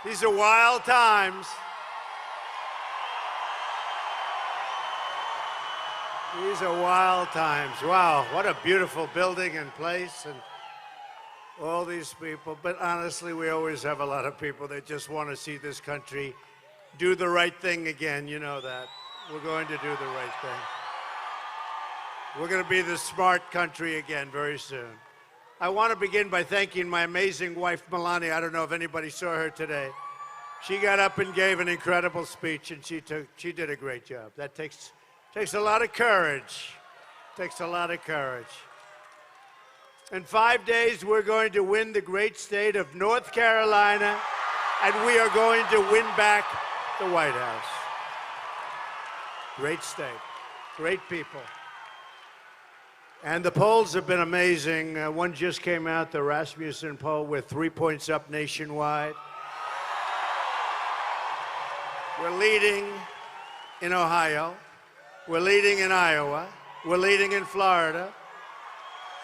These are wild times. These are wild times. Wow, what a beautiful building and place and all these people. But honestly, we always have a lot of people that just want to see this country do the right thing again. You know that. We're going to do the right thing. We're going to be the smart country again very soon. I want to begin by thanking my amazing wife, Melania. I don't know if anybody saw her today. She got up and gave an incredible speech, and she did a great job. That takes a lot of courage. Takes a lot of courage. In 5 days, we're going to win the great state of North Carolina, and we are going to win back the White House. Great state, great people. And the polls have been amazing. One just came out, the Rasmussen poll, with 3 points up nationwide. We're leading in Ohio. We're leading in Iowa. We're leading in Florida.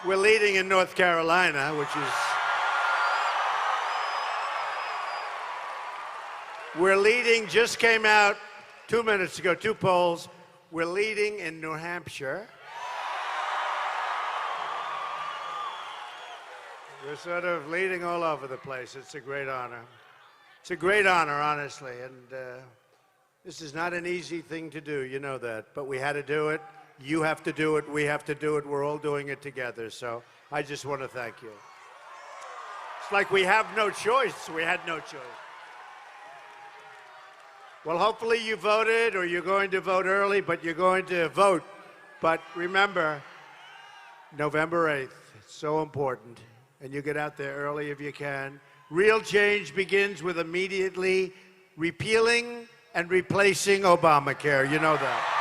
We're leading in North Carolina, which is... We're leading, just came out 2 minutes ago, 2 polls. We're leading in New Hampshire. We're sort of leading all over the place. It's a great honor. It's a great honor, honestly, and this is not an easy thing to do, you know that, but we had to do it. You have to do it. We have to do it. We're all doing it together, so I just want to thank you. It's like we have no choice. We had no choice. Well, hopefully you voted, or you're going to vote early, but you're going to vote. But remember, November 8th, it's so important. And you get out there early if you can. Real change begins with immediately repealing and replacing Obamacare. You know that.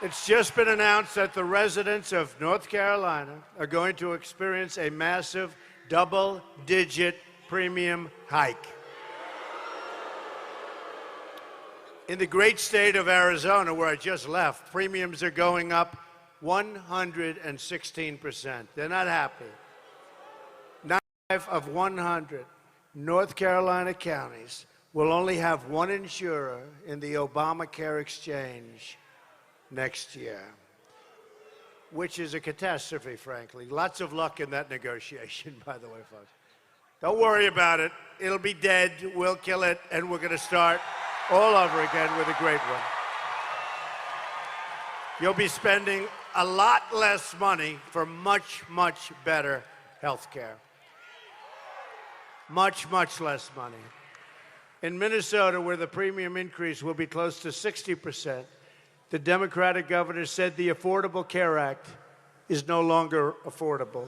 It's just been announced that the residents of North Carolina are going to experience a massive double-digit premium hike. In the great state of Arizona, where I just left, premiums are going up 116%. They're not happy. 9 of 100 North Carolina counties will only have one insurer in the Obamacare exchange next year, which is a catastrophe, frankly. Lots of luck in that negotiation, by the way, folks. Don't worry about it. It'll be dead. We'll kill it, and we're going to start all over again with a great one. You'll be spending a lot less money for much, much better health care. Much, much less money. In Minnesota, where the premium increase will be close to 60%, the Democratic governor said the Affordable Care Act is no longer affordable.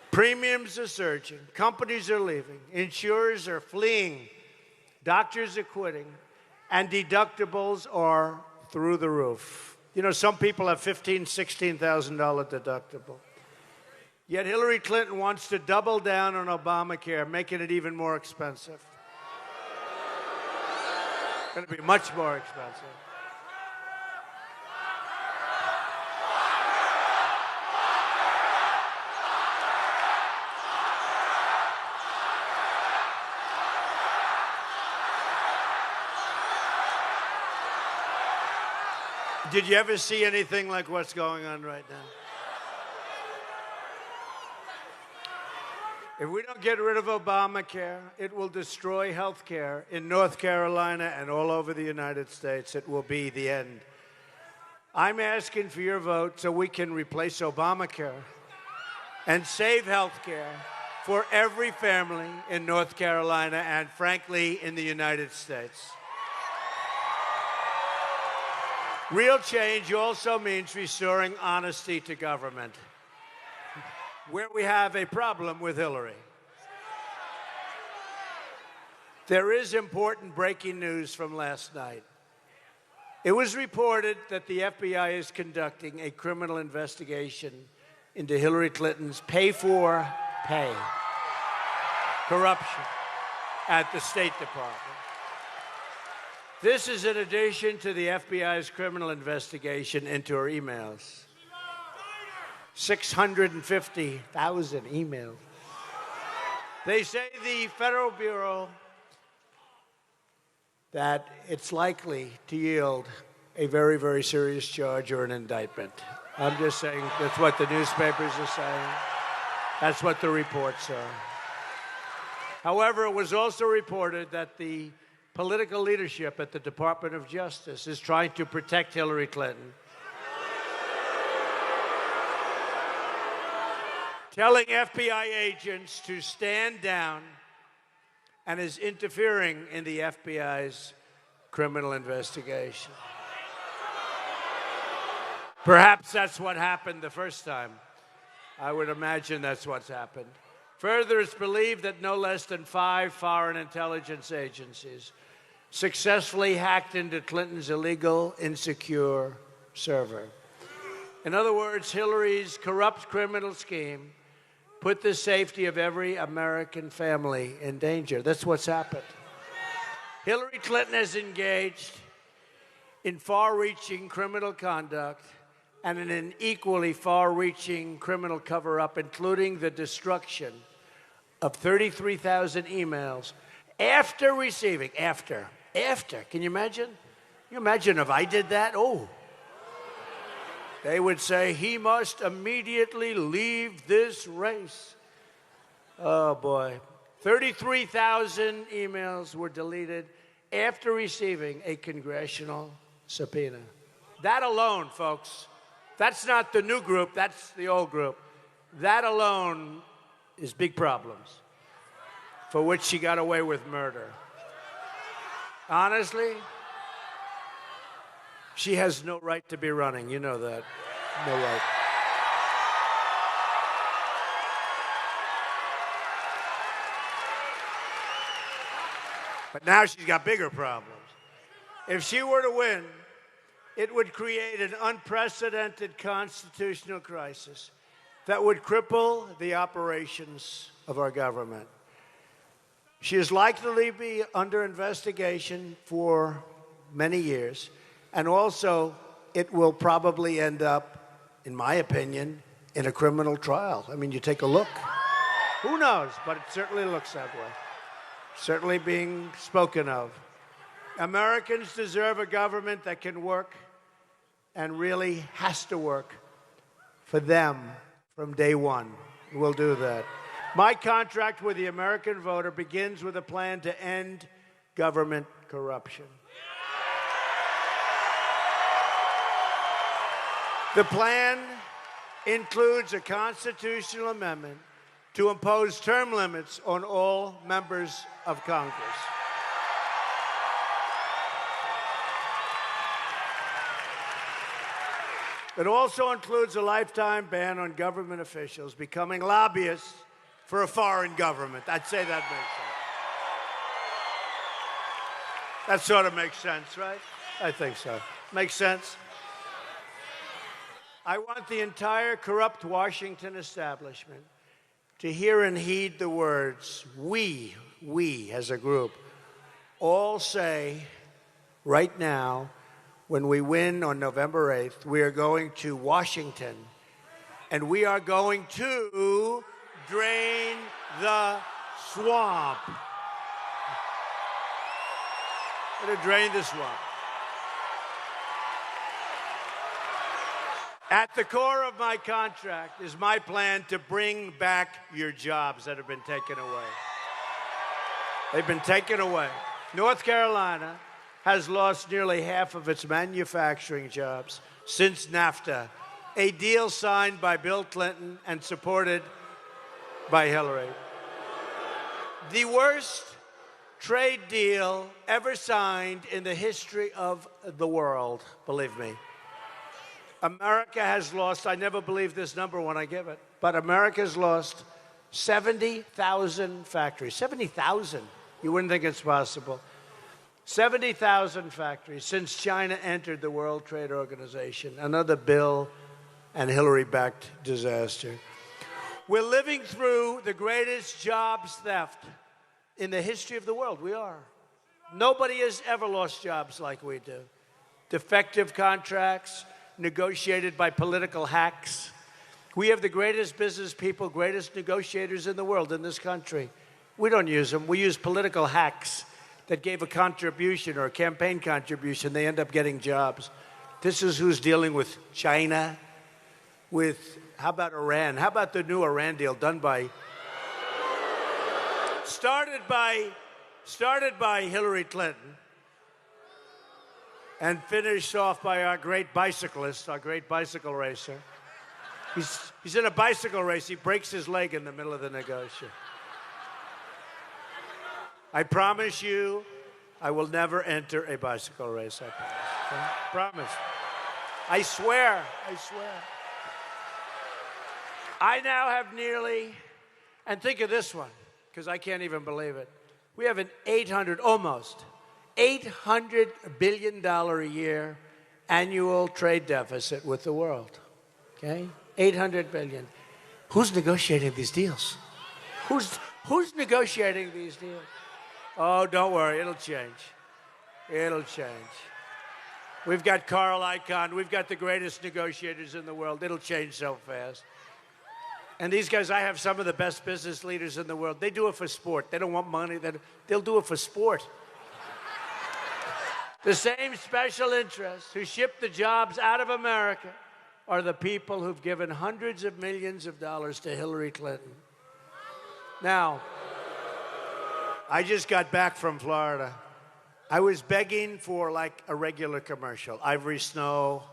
Premiums are surging, companies are leaving, insurers are fleeing, doctors are quitting, and deductibles are through the roof. You know, some people have $15,000, $16,000 deductible. Yet Hillary Clinton wants to double down on Obamacare, making it even more expensive. It's going to be much more expensive. Did you ever see anything like what's going on right now? If we don't get rid of Obamacare, it will destroy health care in North Carolina and all over the United States. It will be the end. I'm asking for your vote so we can replace Obamacare and save health care for every family in North Carolina and, frankly, in the United States. Real change also means restoring honesty to government, where we have a problem with Hillary. There is important breaking news from last night. It was reported that the FBI is conducting a criminal investigation into Hillary Clinton's pay-for-pay corruption at the State Department. This is in addition to the FBI's criminal investigation into her emails. 650,000 emails. They say the Federal Bureau that it's likely to yield a very, very serious charge or an indictment. I'm just saying that's what the newspapers are saying. That's what the reports are. However, it was also reported that the political leadership at the Department of Justice is trying to protect Hillary Clinton, telling FBI agents to stand down, and is interfering in the FBI's criminal investigation. Perhaps that's what happened the first time. I would imagine that's what's happened. Further, it's believed that no less than 5 foreign intelligence agencies successfully hacked into Clinton's illegal, insecure server. In other words, Hillary's corrupt criminal scheme put the safety of every American family in danger. That's what's happened. Hillary Clinton has engaged in far-reaching criminal conduct and in an equally far-reaching criminal cover-up, including the destruction of 33,000 emails after receiving, after. Can you imagine? Can you imagine if I did that? Oh. They would say, he must immediately leave this race. Oh, boy. 33,000 emails were deleted after receiving a congressional subpoena. That alone, folks, that's not the new group, that's the old group. That alone is big problems, for which she got away with murder. Honestly, she has no right to be running. You know that. No right. But now she's got bigger problems. If she were to win, it would create an unprecedented constitutional crisis that would cripple the operations of our government. She is likely to be under investigation for many years, and also it will probably end up, in my opinion, in a criminal trial. I mean, you take a look. Who knows? But it certainly looks that way. Certainly being spoken of. Americans deserve a government that can work and really has to work for them from day one. We'll do that. My contract with the American voter begins with a plan to end government corruption. The plan includes a constitutional amendment to impose term limits on all members of Congress. It also includes a lifetime ban on government officials becoming lobbyists for a foreign government. I'd say that makes sense. That sort of makes sense, right? I think so. Makes sense? I want the entire corrupt Washington establishment to hear and heed the words we as a group, all say right now, when we win on November 8th, we are going to Washington, and we are going to drain the swamp. We're going to drain the swamp. At the core of my contract is my plan to bring back your jobs that have been taken away. They've been taken away. North Carolina has lost nearly half of its manufacturing jobs since NAFTA, a deal signed by Bill Clinton and supported by Hillary. The worst trade deal ever signed in the history of the world, believe me. America has lost, I never believed this number when I give it, but America's lost 70,000 factories. 70,000. You wouldn't think it's possible. 70,000 factories since China entered the World Trade Organization, another Bill and Hillary-backed disaster. We're living through the greatest jobs theft in the history of the world. We are. Nobody has ever lost jobs like we do. Defective contracts, negotiated by political hacks. We have the greatest business people, greatest negotiators in the world in this country. We don't use them. We use political hacks that gave a contribution or a campaign contribution. They end up getting jobs. This is who's dealing with China, how about Iran? How about the new Iran deal started by Hillary Clinton and finished off by our great bicyclist, our great bicycle racer. He's in a bicycle race. He breaks his leg in the middle of the negotiation. I promise you, I will never enter a bicycle race. I promise. Okay? Promise. I swear. I now have nearly, and think of this one, because I can't even believe it. We have an almost $800 billion a year annual trade deficit with the world. Okay? 800 billion. Who's negotiating these deals? Who's negotiating these deals? Oh, don't worry, it'll change. It'll change. We've got Carl Icahn. We've got the greatest negotiators in the world. It'll change so fast. And these guys, I have some of the best business leaders in the world. They do it for sport. They don't want money. They'll do it for sport. The same special interests who ship the jobs out of America are the people who've given hundreds of millions of dollars to Hillary Clinton. Now, I just got back from Florida. I was begging for like a regular commercial. Ivory Snow,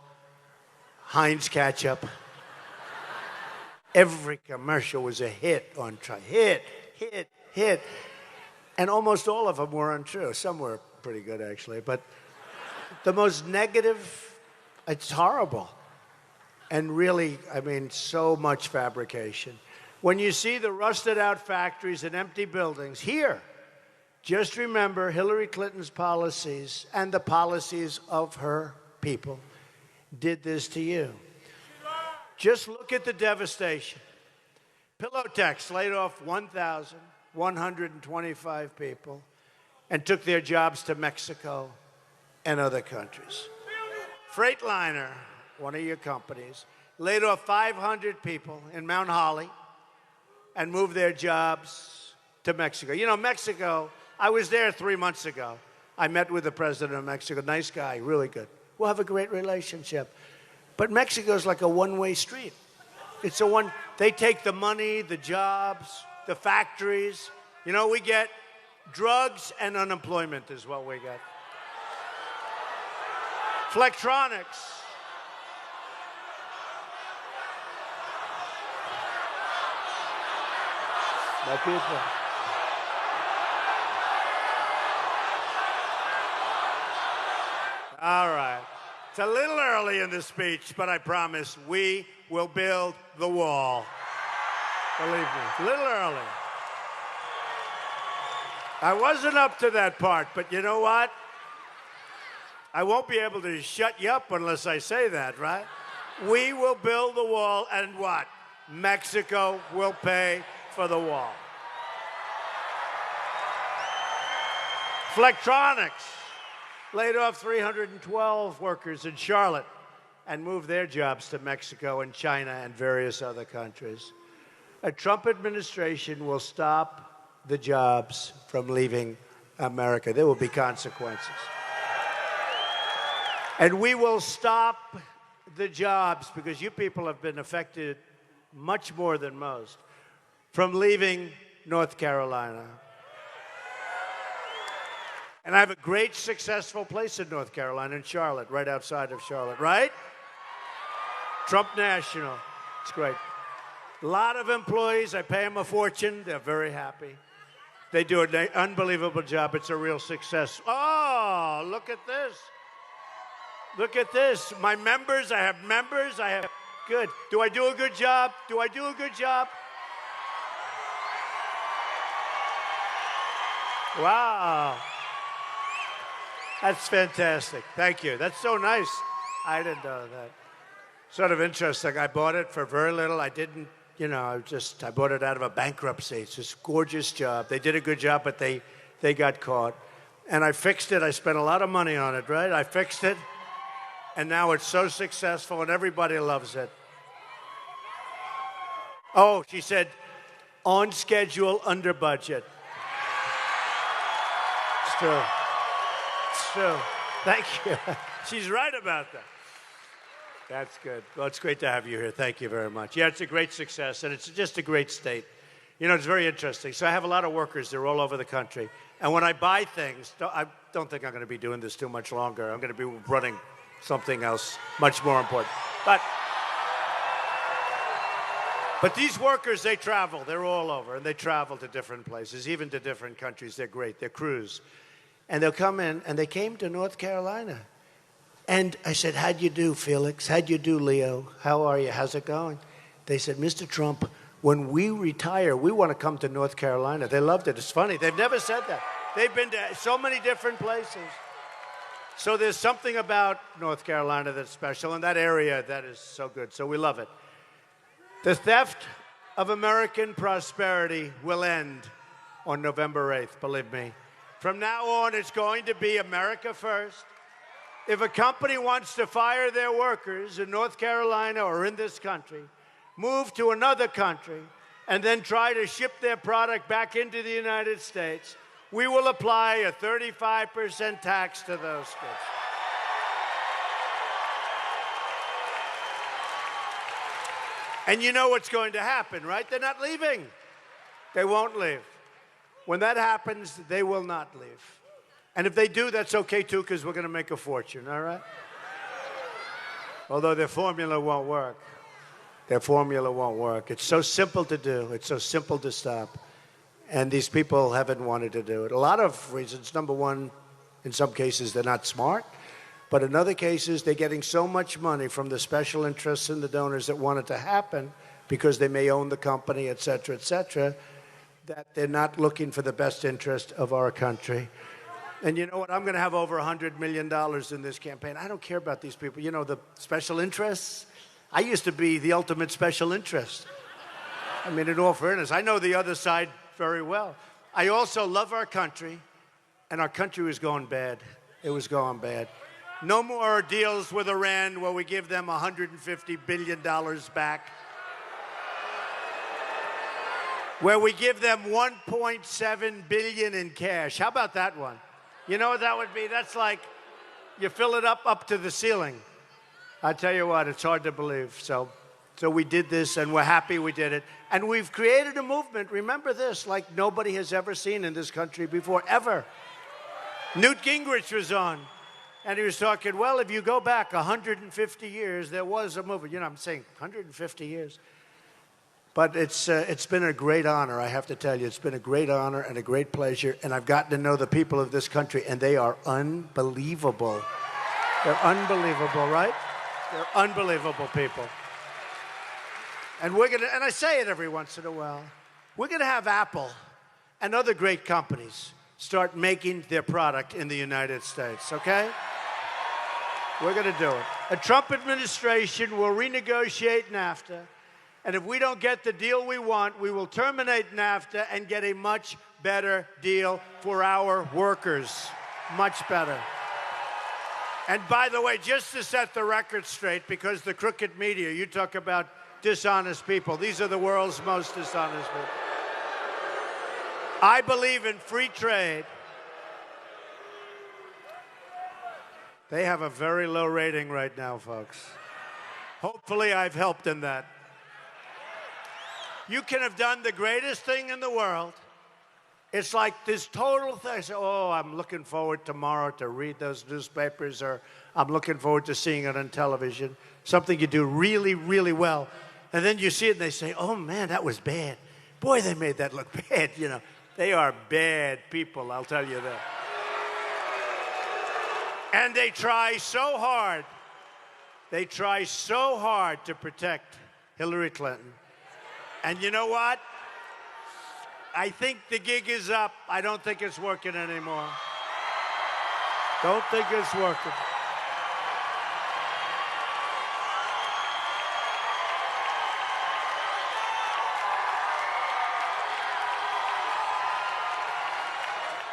Heinz ketchup. Every commercial was a hit on Trump. Hit. And almost all of them were untrue. Some were pretty good, actually. But the most negative, it's horrible. And really, I mean, so much fabrication. When you see the rusted out factories and empty buildings here, just remember Hillary Clinton's policies and the policies of her people did this to you. Just look at the devastation. Pillowtex laid off 1,125 people and took their jobs to Mexico and other countries. Freightliner, one of your companies, laid off 500 people in Mount Holly and moved their jobs to Mexico. You know, Mexico, I was there 3 months ago. I met with the president of Mexico. Nice guy, really good. We'll have a great relationship. But Mexico's like a one-way street. It's they take the money, the jobs, the factories. You know, we get drugs and unemployment is what we get. Flextronics. My people. All right. It's a little early in the speech, but I promise we will build the wall. Believe me, it's a little early. I wasn't up to that part, but you know what? I won't be able to shut you up unless I say that, right? We will build the wall, and what? Mexico will pay for the wall. Flextronics laid off 312 workers in Charlotte and moved their jobs to Mexico and China and various other countries. A Trump administration will stop the jobs from leaving America. There will be consequences. And we will stop the jobs, because you people have been affected much more than most, from leaving North Carolina. And I have a great, successful place in North Carolina, in Charlotte, right outside of Charlotte, right? Trump National. It's great. A lot of employees. I pay them a fortune. They're very happy. They do an unbelievable job. It's a real success. Oh, look at this. Look at this. My members, I have members. Good. Do I do a good job? Do I do a good job? Wow. That's fantastic. Thank you. That's so nice. I didn't know that. Sort of interesting. I bought it for very little. I didn't, I bought it out of a bankruptcy. It's just a gorgeous job. They did a good job, but they got caught. And I fixed it. I spent a lot of money on it, right? I fixed it. And now it's so successful and everybody loves it. Oh, she said, on schedule, under budget. It's true. It's true. Thank you. She's right about that. That's good. Well, it's great to have you here. Thank you very much. Yeah, it's a great success, and it's just a great state. You know, it's very interesting. So I have a lot of workers. They're all over the country. And when I buy things, I don't think I'm going to be doing this too much longer. I'm going to be running something else much more important. But these workers, they travel. They're all over, and they travel to different places, even to different countries. They're great. They're crews. And they'll come in, and they came to North Carolina. And I said, how'd you do, Felix? How'd you do, Leo? How are you? How's it going? They said, Mr. Trump, when we retire, we want to come to North Carolina. They loved it. It's funny. They've never said that. They've been to so many different places. So there's something about North Carolina that's special, and that area that is so good. So we love it. The theft of American prosperity will end on November 8th, believe me. From now on, it's going to be America first. If a company wants to fire their workers in North Carolina or in this country, move to another country, and then try to ship their product back into the United States, we will apply a 35% tax to those goods. And you know what's going to happen, right? They're not leaving. They won't leave. When that happens, they will not leave. And if they do, that's okay, too, because we're going to make a fortune, all right? Although their formula won't work. Their formula won't work. It's so simple to do. It's so simple to stop. And these people haven't wanted to do it. A lot of reasons. Number one, in some cases, they're not smart. But in other cases, they're getting so much money from the special interests and the donors that want it to happen because they may own the company, et cetera, that they're not looking for the best interest of our country. And you know what? I'm going to have over $100 million in this campaign. I don't care about these people. You know, the special interests? I used to be the ultimate special interest. I mean, in all fairness, I know the other side very well. I also love our country, and our country was going bad. It was going bad. No more deals with Iran where we give them $150 billion back. Where we give them $1.7 billion in cash. How about that one? You know what that would be? That's like you fill it up to the ceiling. I tell you what, it's hard to believe. So we did this, and we're happy we did it. And we've created a movement, remember this, like nobody has ever seen in this country before, ever. Newt Gingrich was on, and he was talking, well, if you go back 150 years, there was a movement. You know, I'm saying 150 years. But it's been a great honor, I have to tell you. It's been a great honor and a great pleasure. And I've gotten to know the people of this country, and they are unbelievable. They're unbelievable, right? They're unbelievable people. And and I say it every once in a while, we're going to have Apple and other great companies start making their product in the United States, okay? We're going to do it. A Trump administration will renegotiate NAFTA. And if we don't get the deal we want, we will terminate NAFTA and get a much better deal for our workers. Much better. And by the way, just to set the record straight, because the crooked media, you talk about dishonest people. These are the world's most dishonest people. I believe in free trade. They have a very low rating right now, folks. Hopefully I've helped in that. You can have done the greatest thing in the world. It's like this total thing. I say, oh, I'm looking forward tomorrow to read those newspapers, or I'm looking forward to seeing it on television. Something you do really, really well. And then you see it and they say, oh, man, that was bad. Boy, they made that look bad. You know, they are bad people, I'll tell you that. And they try so hard. They try so hard to protect Hillary Clinton. And you know what? I think the gig is up. I don't think it's working anymore. Don't think it's working.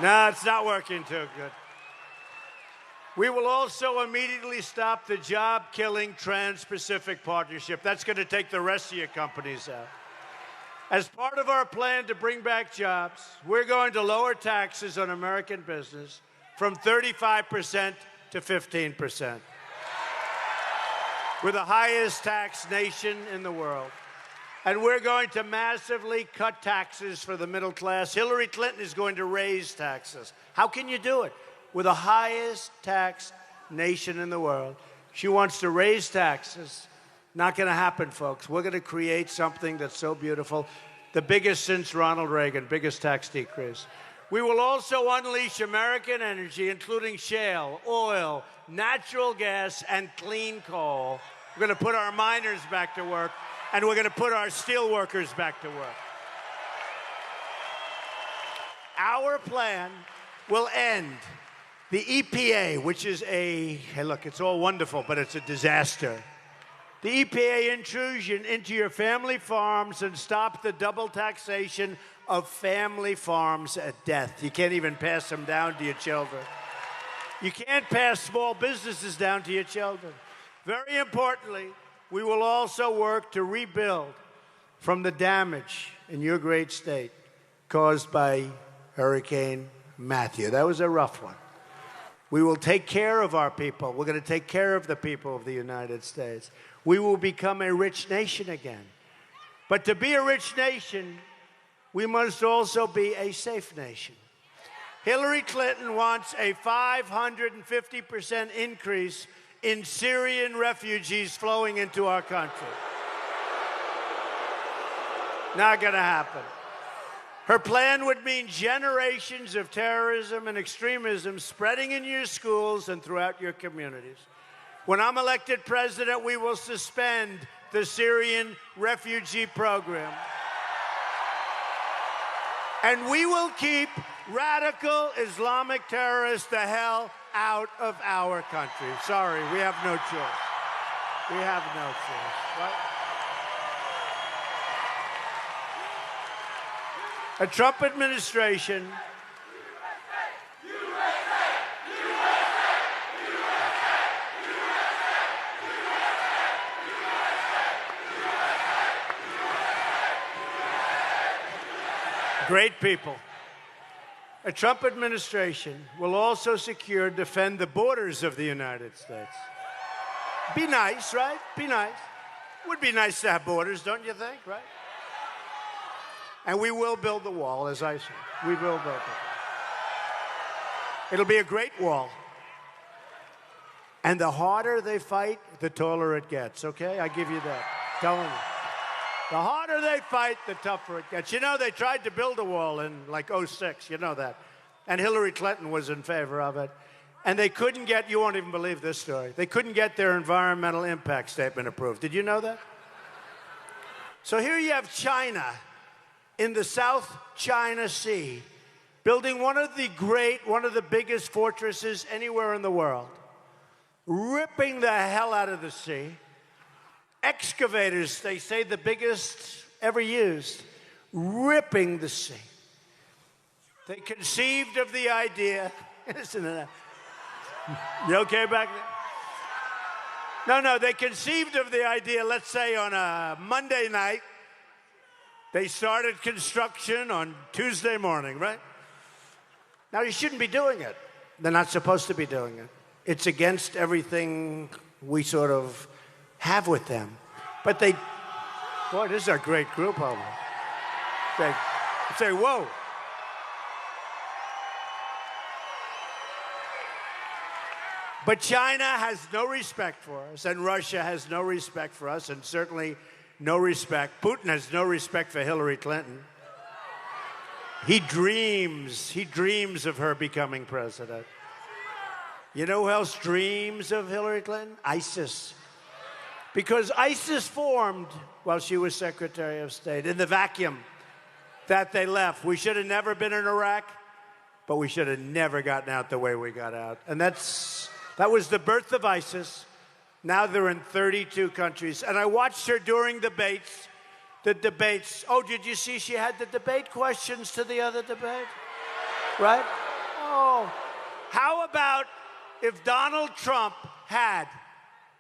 No, it's not working too good. We will also immediately stop the job-killing Trans-Pacific Partnership. That's going to take the rest of your companies out. As part of our plan to bring back jobs, we're going to lower taxes on American business from 35% to 15%. We're the highest tax nation in the world. And we're going to massively cut taxes for the middle class. Hillary Clinton is going to raise taxes. How can you do it? We're the highest tax nation in the world. She wants to raise taxes. Not going to happen, folks. We're going to create something that's so beautiful. The biggest since Ronald Reagan, biggest tax decrease. We will also unleash American energy, including shale, oil, natural gas, and clean coal. We're going to put our miners back to work, and we're going to put our steel workers back to work. Our plan will end the EPA, which is hey, look, it's all wonderful, but it's a disaster. The EPA intrusion into your family farms and stop the double taxation of family farms at death. You can't even pass them down to your children. You can't pass small businesses down to your children. Very importantly, we will also work to rebuild from the damage in your great state caused by Hurricane Matthew. That was a rough one. We will take care of our people. We're going to take care of the people of the United States. We will become a rich nation again. But to be a rich nation, we must also be a safe nation. Hillary Clinton wants a 550% increase in Syrian refugees flowing into our country. Not going to happen. Her plan would mean generations of terrorism and extremism spreading in your schools and throughout your communities. When I'm elected president, we will suspend the Syrian refugee program. And we will keep radical Islamic terrorists the hell out of our country. Sorry, we have no choice. We have no choice, right? A Trump administration great people. A Trump administration will also secure and defend the borders of the United States. Be nice, right? Be nice. Would be nice to have borders, don't you think, right? And we will build the wall, as I said. We will build the wall. It'll be a great wall. And the harder they fight, the taller it gets, okay? I give you that. Telling you. The harder they fight, the tougher it gets. You know, they tried to build a wall in, like, '06. You know that. And Hillary Clinton was in favor of it. And they couldn't get, you won't even believe this story, they couldn't get their environmental impact statement approved. Did you know that? So here you have China in the South China Sea, building one of the biggest fortresses anywhere in the world, ripping the hell out of the sea. Excavators, they say the biggest ever used, ripping the sea. They conceived of the idea, listen to that. You okay back there? No, they conceived of the idea, let's say on a Monday night. They started construction on Tuesday morning, right? Now, you shouldn't be doing it. They're not supposed to be doing it. It's against everything we sort of have with them. But they, boy, this is a great group of them. They say, whoa. But China has no respect for us, and Russia has no respect for us, and certainly no respect. Putin has no respect for Hillary Clinton. He dreams of her becoming president. You know who else dreams of Hillary Clinton? ISIS. Because ISIS formed while she was Secretary of State in the vacuum that they left. We should have never been in Iraq, but we should have never gotten out the way we got out. And that was the birth of ISIS. Now they're in 32 countries. And I watched her during the debates. Oh, did you see she had the debate questions to the other debate? Right? Oh, how about if Donald Trump had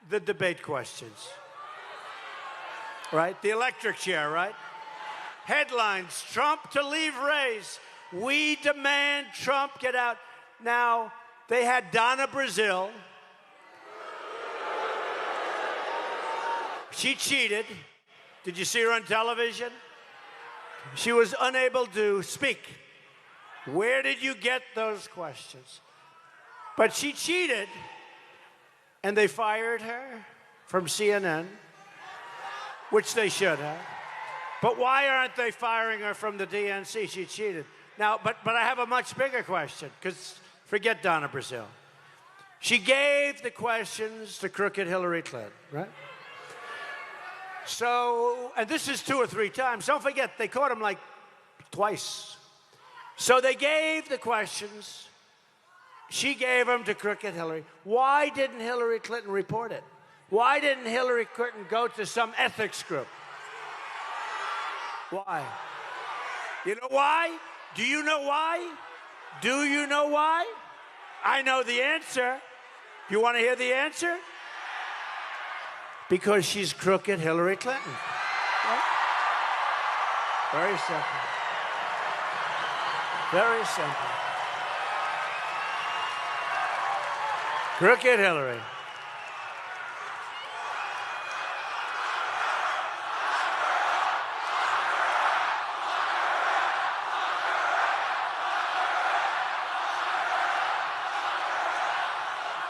the debate questions? Right? The electric chair, right? Headlines, Trump to leave race. We demand Trump get out. Now, they had Donna Brazile. She cheated. Did you see her on television? She was unable to speak. Where did you get those questions? But she cheated, and they fired her from CNN, which they should have. But why aren't they firing her from the DNC? She cheated. Now, but I have a much bigger question, because forget Donna Brazile. She gave the questions to crooked Hillary Clinton, right? So, and this is 2 or 3 times. Don't forget, they caught him like twice. So they gave the questions. She gave them to crooked Hillary. Why didn't Hillary Clinton report it? Why didn't Hillary Clinton go to some ethics group? Why? You know why? Do you know why? Do you know why? I know the answer. You want to hear the answer? Because she's crooked Hillary Clinton. Right? Very simple. Very simple. Crooked Hillary.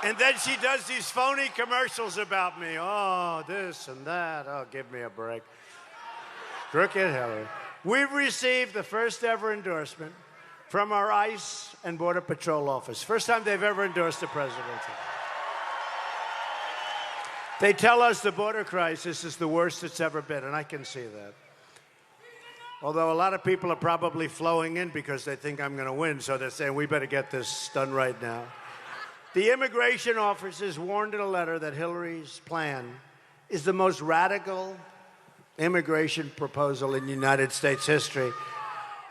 And then she does these phony commercials about me. Oh, this and that. Oh, give me a break. Crooked Hillary. We've received the first ever endorsement from our ICE and Border Patrol office. First time they've ever endorsed the president. They tell us the border crisis is the worst it's ever been, and I can see that. Although a lot of people are probably flowing in because they think I'm going to win, so they're saying we better get this done right now. The immigration officers warned in a letter that Hillary's plan is the most radical immigration proposal in United States history,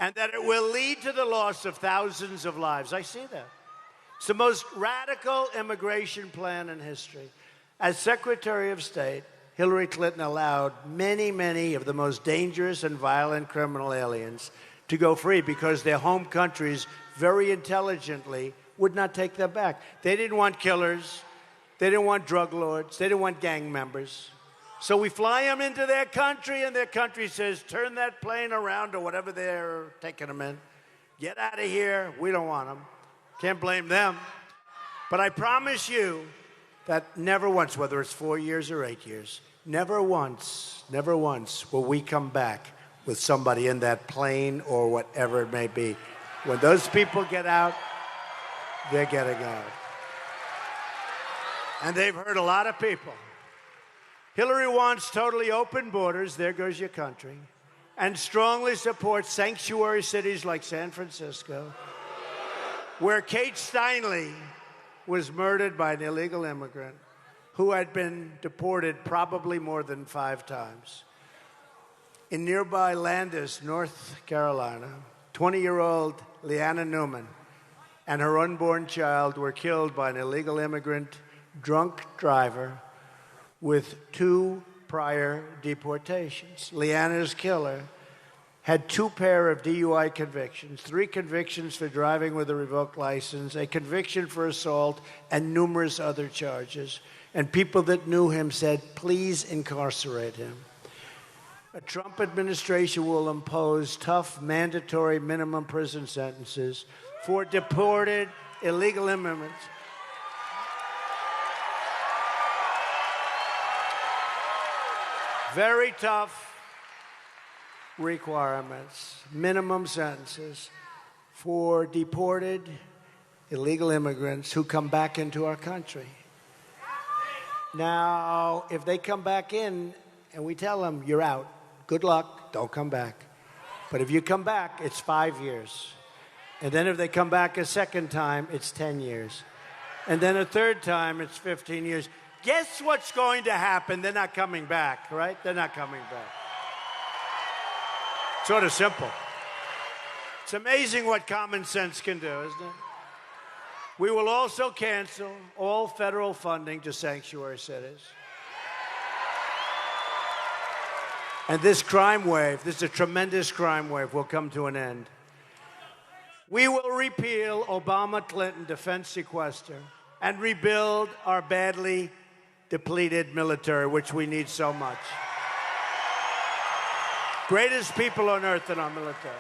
and that it will lead to the loss of thousands of lives. I see that. It's the most radical immigration plan in history. As Secretary of State, Hillary Clinton allowed many, many of the most dangerous and violent criminal aliens to go free because their home countries very intelligently would not take them back. They didn't want killers. They didn't want drug lords. They didn't want gang members. So we fly them into their country, and their country says, turn that plane around or whatever they're taking them in. Get out of here. We don't want them. Can't blame them. But I promise you that never once, whether it's 4 years or 8 years, never once will we come back with somebody in that plane or whatever it may be. When those people get out, they're getting out. And they've hurt a lot of people. Hillary wants totally open borders, there goes your country, and strongly supports sanctuary cities like San Francisco, where Kate Steinle was murdered by an illegal immigrant who had been deported probably more than 5 times. In nearby Landis, North Carolina, 20-year-old Leanna Newman and her unborn child were killed by an illegal immigrant drunk driver with 2 prior deportations. Leanna's killer had 2 pair of DUI convictions, 3 convictions for driving with a revoked license, a conviction for assault, and numerous other charges. And people that knew him said, please incarcerate him. A Trump administration will impose tough, mandatory minimum prison sentences for deported illegal immigrants. Very tough requirements, minimum sentences for deported illegal immigrants who come back into our country. Now, if they come back in and we tell them, you're out, good luck, don't come back. But if you come back, it's 5 years. And then if they come back a second time, it's 10 years. And then a third time, it's 15 years. Guess what's going to happen? They're not coming back, right? They're not coming back. Sort of simple. It's amazing what common sense can do, isn't it? We will also cancel all federal funding to sanctuary cities. And this crime wave, this is a tremendous crime wave, will come to an end. We will repeal Obama-Clinton defense sequester and rebuild our badly depleted military, which we need so much. Greatest people on earth in our military.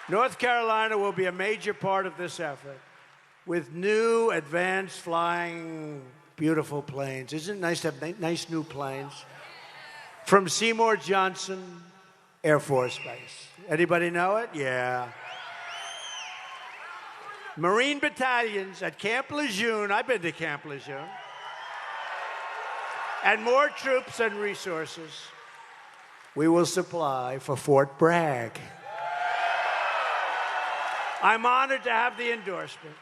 North Carolina will be a major part of this effort with new, advanced, flying, beautiful planes. Isn't it nice to have nice new planes? From Seymour Johnson Air Force Base. Anybody know it? Yeah. Marine battalions at Camp Lejeune. I've been to Camp Lejeune. And more troops and resources we will supply for Fort Bragg. I'm honored to have the endorsement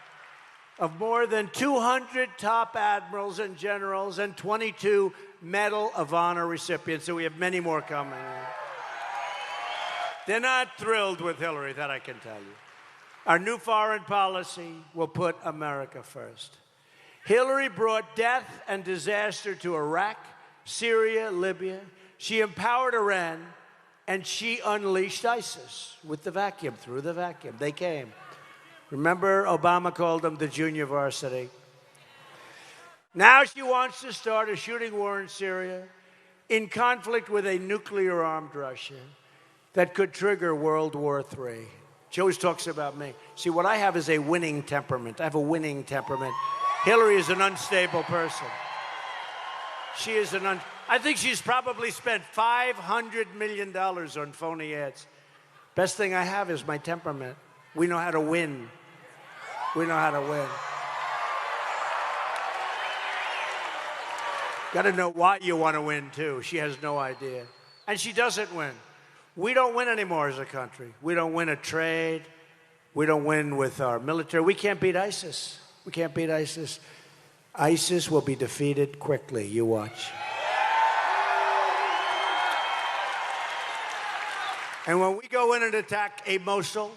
of more than 200 top admirals and generals and 22 Medal of Honor recipients, so we have many more coming. They're not thrilled with Hillary, that I can tell you. Our new foreign policy will put America first. Hillary brought death and disaster to Iraq, Syria, Libya. She empowered Iran, and she unleashed ISIS with the vacuum, through the vacuum. They came. Remember, Obama called them the junior varsity. Now she wants to start a shooting war in Syria in conflict with a nuclear-armed Russia that could trigger World War III. She always talks about me. See, what I have is a winning temperament. I have a winning temperament. Hillary is an unstable person. She is I think she's probably spent $500 million on phony ads. Best thing I have is my temperament. We know how to win. We know how to win. Got to know why you want to win, too. She has no idea. And she doesn't win. We don't win anymore as a country. We don't win at trade. We don't win with our military. We can't beat ISIS. We can't beat ISIS. ISIS will be defeated quickly. You watch. And when we go in and attack a Mosul,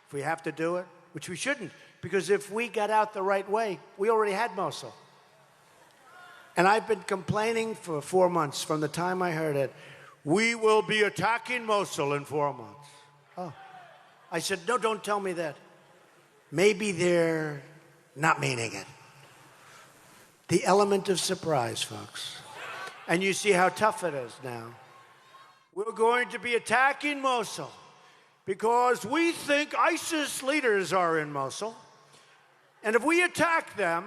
if we have to do it, which we shouldn't, because if we got out the right way, we already had Mosul. And I've been complaining for 4 months from the time I heard it. We will be attacking Mosul in 4 months. Oh. I said, no, don't tell me that. Maybe they're not meaning it. The element of surprise, folks. And you see how tough it is now. We're going to be attacking Mosul because we think ISIS leaders are in Mosul. And if we attack them,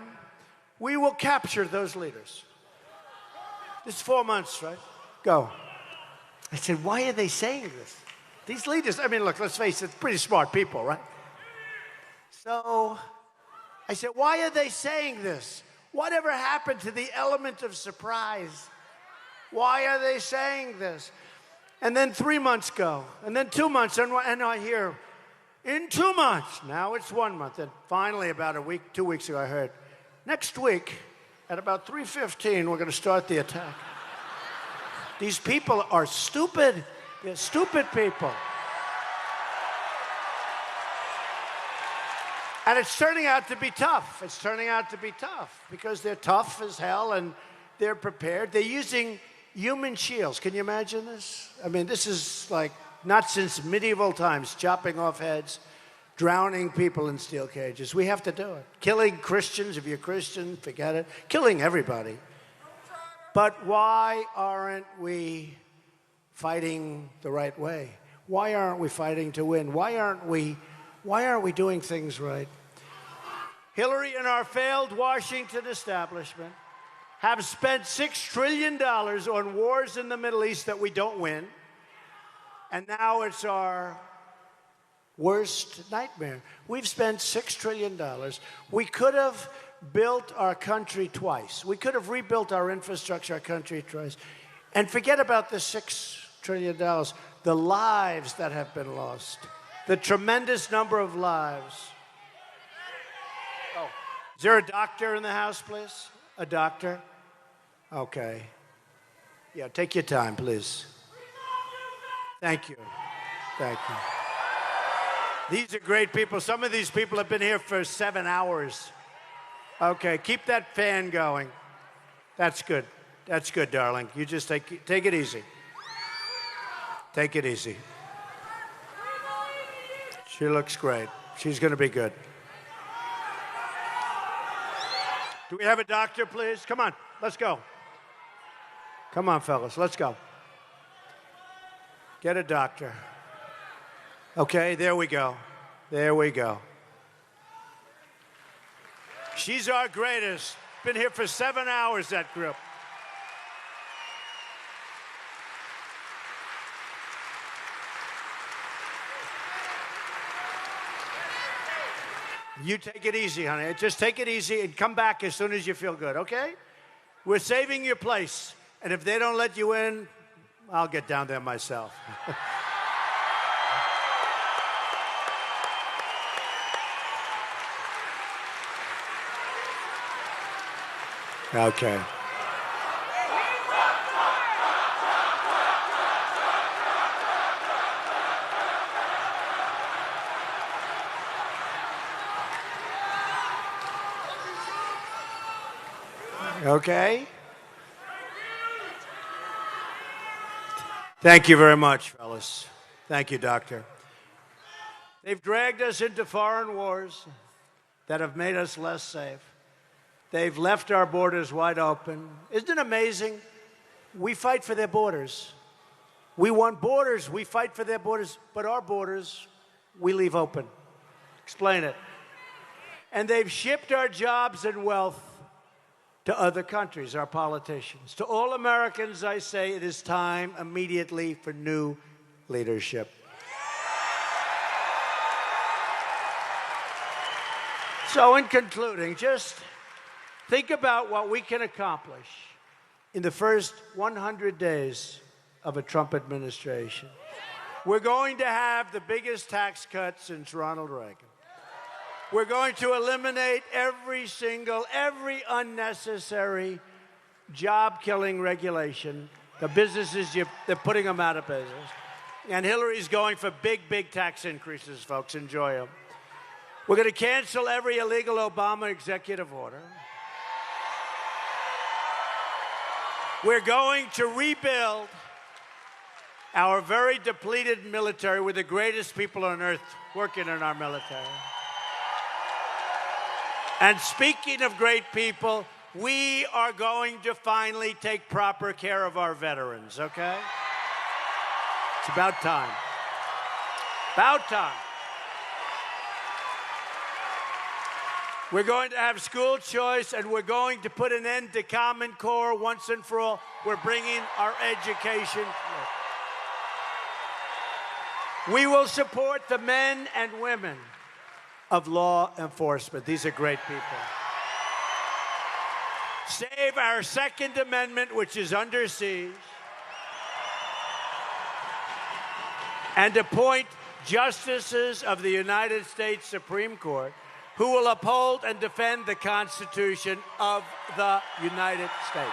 we will capture those leaders. This is 4 months, right? Go. I said, why are they saying this? These leaders, I mean, look, let's face it, pretty smart people, right? So I said, why are they saying this? Whatever happened to the element of surprise? Why are they saying this? And then 3 months go, and then 2 months, and I hear, in 2 months. Now it's 1 month. And finally, about 2 weeks ago, I heard, next week, at about 3:15, we're going to start the attack. These people are stupid. They're stupid people. And it's turning out to be tough. It's turning out to be tough because they're tough as hell and they're prepared. They're using human shields. Can you imagine this? I mean, this is like not since medieval times, chopping off heads, drowning people in steel cages. We have to do it. Killing Christians, if you're Christian, forget it. Killing everybody. But why aren't we fighting the right way? Why aren't we fighting to win? Why aren't we doing things right? Hillary and our failed Washington establishment have spent $6 trillion on wars in the Middle East that we don't win. And now it's our worst nightmare. We've spent $6 trillion. We could have built our country twice. We could have rebuilt our infrastructure, our country twice. And forget about the $6 trillion. The lives that have been lost. The tremendous number of lives. Oh, is there a doctor in the house, please? A doctor? Okay. Yeah, take your time, please. Thank you. Thank you. These are great people. Some of these people have been here for 7 hours. Okay, keep that fan going. That's good. That's good, darling. You just take it easy. Take it easy. She looks great. She's going to be good. Do we have a doctor, please? Come on, let's go. Come on, fellas, let's go. Get a doctor. Okay, there we go. There we go. She's our greatest. Been here for 7 hours, that group. You take it easy, honey. Just take it easy and come back as soon as you feel good, okay? We're saving your place. And if they don't let you in, I'll get down there myself. Okay. Okay. Thank you very much, fellas. Thank you, Doctor. They've dragged us into foreign wars that have made us less safe. They've left our borders wide open. Isn't it amazing? We fight for their borders. We want borders. We fight for their borders. But our borders, we leave open. Explain it. And they've shipped our jobs and wealth to other countries, our politicians. To all Americans, I say it is time immediately for new leadership. So in concluding, just think about what we can accomplish in the first 100 days of a Trump administration. We're going to have the biggest tax cut since Ronald Reagan. We're going to eliminate every unnecessary job-killing regulation. The businesses, they're putting them out of business. And Hillary's going for big, big tax increases, folks. Enjoy them. We're going to cancel every illegal Obama executive order. We're going to rebuild our very depleted military with the greatest people on earth working in our military. And speaking of great people, we are going to finally take proper care of our veterans, okay? It's about time. About time. We're going to have school choice, and we're going to put an end to Common Core once and for all. We're bringing our education. We will support the men and women of law enforcement. These are great people. Save our Second Amendment, which is under siege, and appoint justices of the United States Supreme Court who will uphold and defend the Constitution of the United States.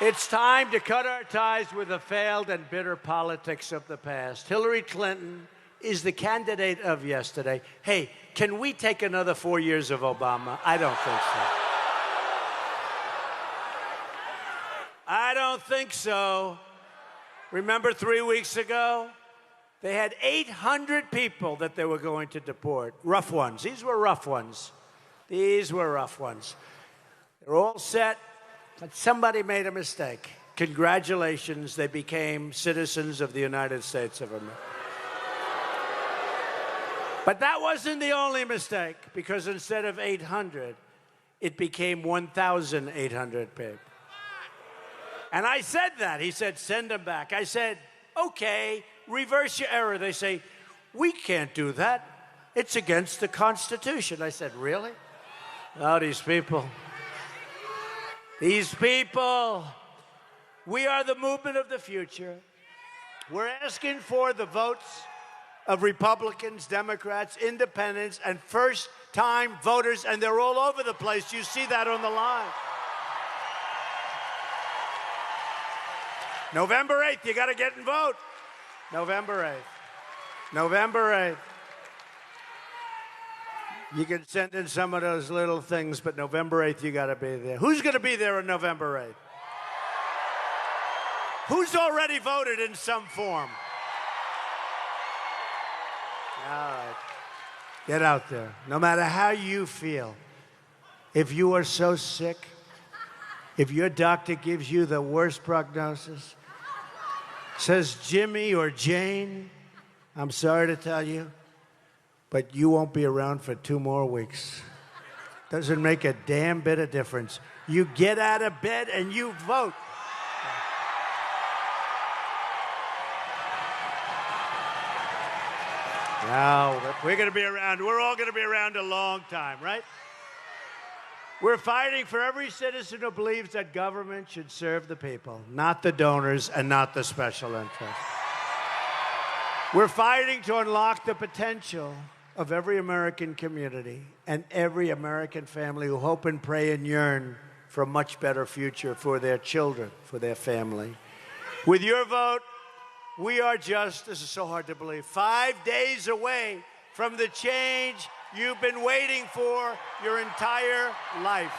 It's time to cut our ties with the failed and bitter politics of the past. Hillary Clinton is the candidate of yesterday. Hey, can we take another 4 years of Obama? I don't think so. I don't think so. Remember 3 weeks ago? They had 800 people that they were going to deport. Rough ones. These were rough ones. These were rough ones. They're all set. But somebody made a mistake. Congratulations, they became citizens of the United States of America. But that wasn't the only mistake, because instead of 800, it became 1,800 people. And I said that. He said, send them back. I said, okay, reverse your error. They say, we can't do that. It's against the Constitution. I said, really? Oh, these people. These people, we are the movement of the future. We're asking for the votes of Republicans, Democrats, independents, and first-time voters, and they're all over the place. You see that on the line. November 8th, you got to get and vote. November 8th. November 8th. You can send in some of those little things, but November 8th, you got to be there. Who's going to be there on November 8th? Who's already voted in some form? All right. Get out there. No matter how you feel, if you are so sick, if your doctor gives you the worst prognosis, says Jimmy or Jane, I'm sorry to tell you, but you won't be around for 2 more weeks. Doesn't make a damn bit of difference. You get out of bed and you vote. Now, we're going to be around. We're all going to be around a long time, right? We're fighting for every citizen who believes that government should serve the people, not the donors and not the special interests. We're fighting to unlock the potential of every American community and every American family who hope and pray and yearn for a much better future for their children, for their family. With your vote, we are just, this is so hard to believe, 5 days away from the change you've been waiting for your entire life.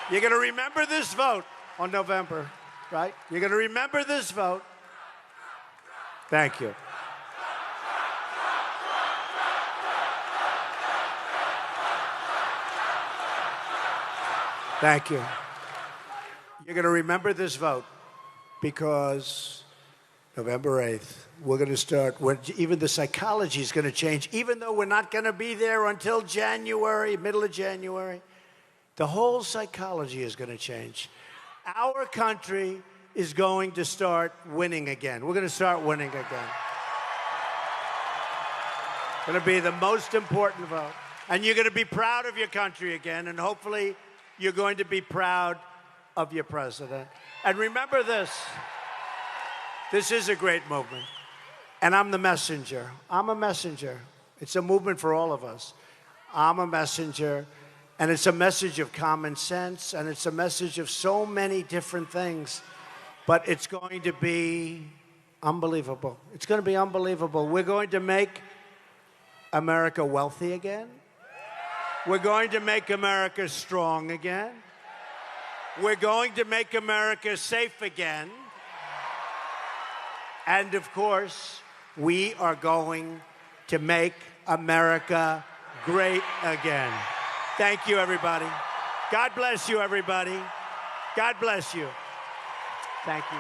You're going to remember this vote on November, right? You're going to remember this vote. Thank you. Thank you. You're going to remember this vote because November 8th, we're going to start, even the psychology is going to change. Even though we're not going to be there until January, middle of January, the whole psychology is going to change. Our country is going to start winning again. We're going to start winning again. It's going to be the most important vote. And you're going to be proud of your country again, and hopefully you're going to be proud of your president. And remember this. This is a great movement. And I'm the messenger. I'm a messenger. It's a movement for all of us. I'm a messenger. And it's a message of common sense. And it's a message of so many different things. But it's going to be unbelievable. It's going to be unbelievable. We're going to make America wealthy again. We're going to make America strong again. We're going to make America safe again. And of course, we are going to make America great again. Thank you, everybody. God bless you, everybody. God bless you. Thank you.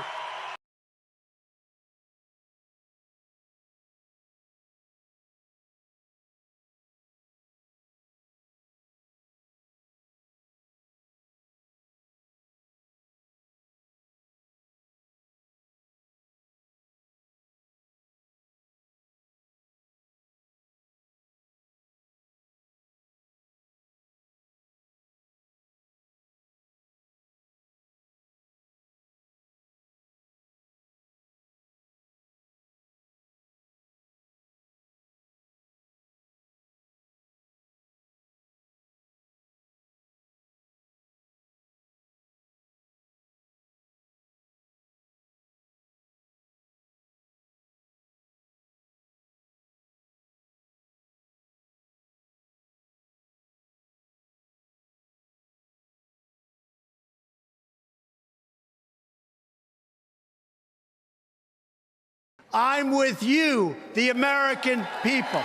I'm with you, the American people.